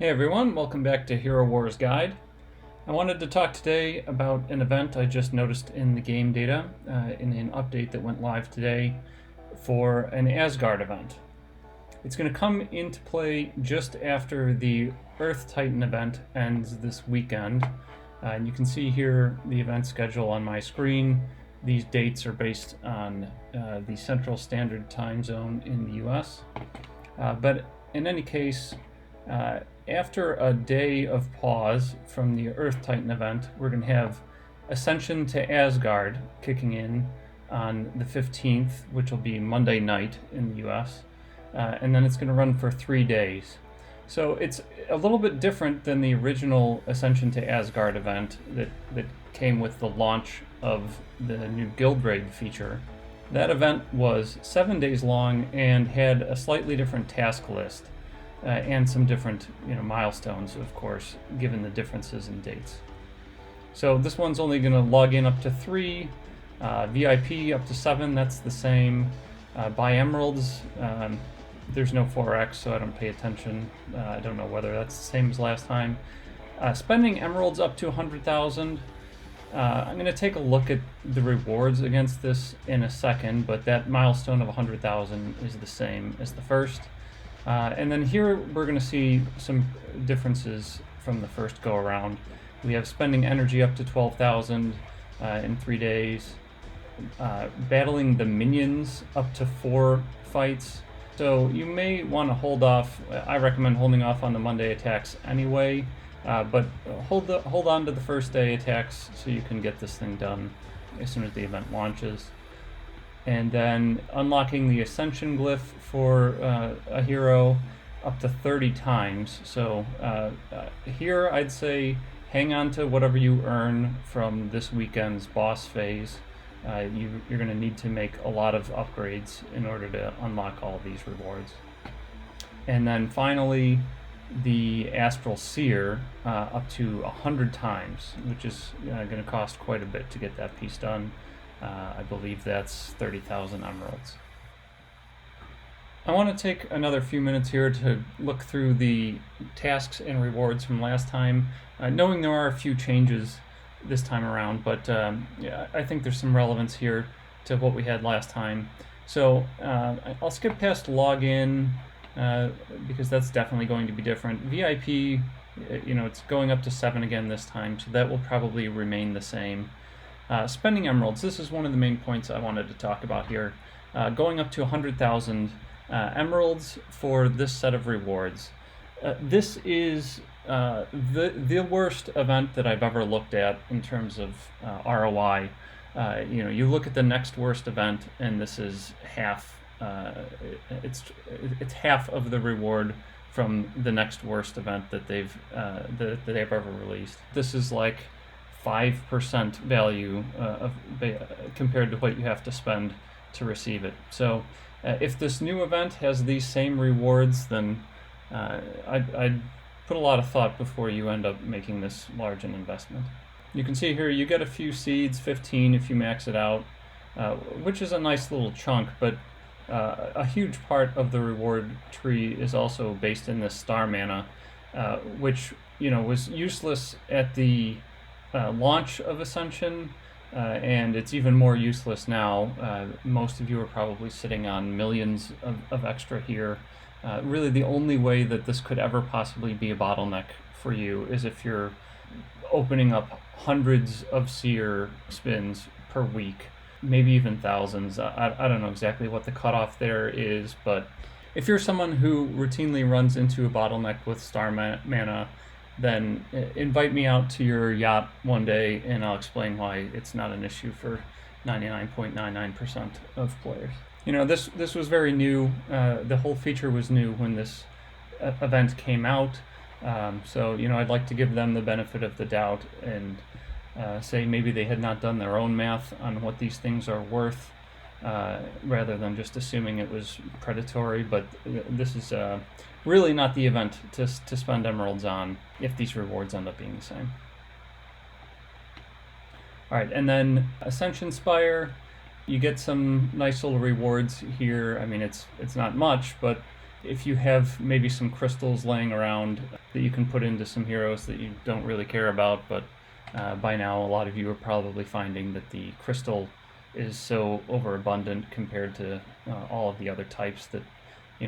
Hey everyone, welcome back to Hero Wars Guide. I wanted to talk today about an event I just noticed in the game data in an update that went live today for an Asgard event. It's going to come into play just after the Earth Titan event ends this weekend. And you can see here the event schedule on my screen. These dates are based on the Central Standard Time Zone in the US. But in any case, after a day of pause from the Earth Titan event, we're going to have Ascension to Asgard kicking in on the 15th, which will be Monday night in the US. And then it's going to run for 3 days. So it's a little bit different than the original Ascension to Asgard event that came with the launch of the new Guild Raid feature. That event was 7 days long and had a slightly different task list and some different milestones, of course, given the differences in dates. So this one's only going to log in up to 3, VIP up to 7, that's the same. Buy emeralds, there's no 4x, so I don't pay attention. I don't know whether that's the same as last time. Spending emeralds up to 100,000. I'm going to take a look at the rewards against this in a second, but that milestone of 100,000 is the same as the first. And then here we're going to see some differences from the first go around. We have spending energy up to 12,000 in 3 days, battling the minions up to 4 fights. So you may want to hold off. I recommend holding off on the Monday attacks anyway, but hold on to the first day attacks so you can get this thing done as soon as the event launches. And then unlocking the Ascension glyph for a hero up to 30 times. So here I'd say hang on to whatever you earn from this weekend's boss phase. You're going to need to make a lot of upgrades in order to unlock all of these rewards. And then finally, the Astral Seer up to 100 times, which is going to cost quite a bit to get that piece done. I believe that's 30,000 emeralds. I want to take another few minutes here to look through the tasks and rewards from last time, knowing there are a few changes this time around, but yeah, I think there's some relevance here to what we had last time. So I'll skip past login because that's definitely going to be different. VIP, it's going up to 7 again this time, so that will probably remain the same. Spending emeralds, this is one of the main points I wanted to talk about here. Going up to 100,000 emeralds for this set of rewards. This is the worst event that I've ever looked at in terms of ROI. You look at the next worst event, and this is half. It's half of the reward from the next worst event that they've ever released. This is like 5% value compared to what you have to spend to receive it. So if this new event has these same rewards, then I'd put a lot of thought before you end up making this large an investment. You can see here you get a few seeds, 15 if you max it out, which is a nice little chunk, but a huge part of the reward tree is also based in this star mana, which was useless at the launch of Ascension, and it's even more useless now. Most of you are probably sitting on millions of extra here. Really the only way that this could ever possibly be a bottleneck for you is if you're opening up hundreds of seer spins per week, maybe even thousands. I don't know exactly what the cutoff there is, but if you're someone who routinely runs into a bottleneck with star mana, then invite me out to your yacht one day and I'll explain why it's not an issue for 99.99% of players. This was very new. The whole feature was new when this event came out. So I'd like to give them the benefit of the doubt and say maybe they had not done their own math on what these things are worth, rather than just assuming it was predatory. But this is really not the event to spend emeralds on if these rewards end up being the same. All right, and then Ascension Spire, you get some nice little rewards here. I mean, it's not much, but if you have maybe some crystals laying around that you can put into some heroes that you don't really care about, but by now a lot of you are probably finding that the crystal is so overabundant compared to all of the other types that,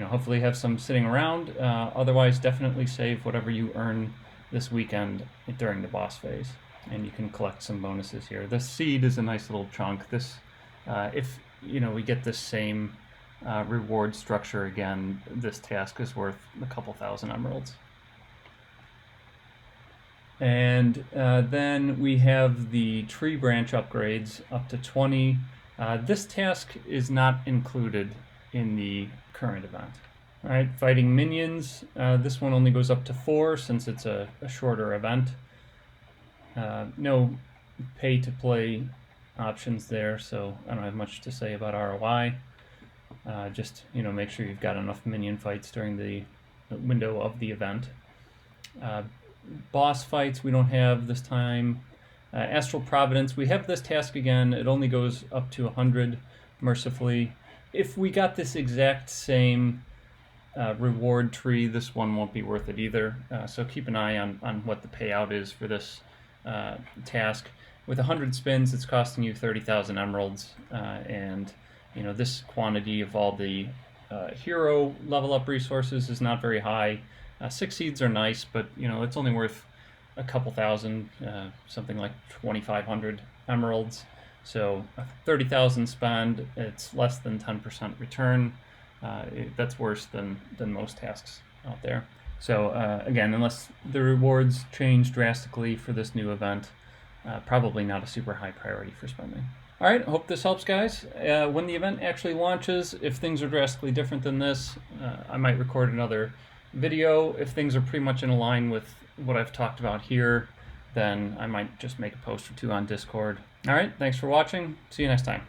hopefully have some sitting around. Otherwise, definitely save whatever you earn this weekend during the boss phase, and you can collect some bonuses here. The seed is a nice little chunk. This, if we get this same reward structure again, this task is worth a couple thousand emeralds. And then we have the tree branch upgrades up to 20. This task is not included in the current event. All right, fighting minions. This one only goes up to 4 since it's a shorter event. No pay to play options there, so I don't have much to say about ROI. Just make sure you've got enough minion fights during the window of the event. Boss fights we don't have this time. Astral Providence, we have this task again. It only goes up to 100, mercifully. If we got this exact same reward tree, this one won't be worth it either. So keep an eye on what the payout is for this task. With 100 spins, it's costing you 30,000 emeralds, and this quantity of all the hero level up resources is not very high. 6 seeds are nice, but it's only worth a couple thousand, something like 2,500 emeralds. So 30,000 spend, it's less than 10% return. That's worse than most tasks out there. So again, unless the rewards change drastically for this new event, probably not a super high priority for spending. All right, hope this helps, guys. When the event actually launches, if things are drastically different than this, I might record another video. If things are pretty much in line with what I've talked about here, then I might just make a post or two on Discord. All right, thanks for watching. See you next time.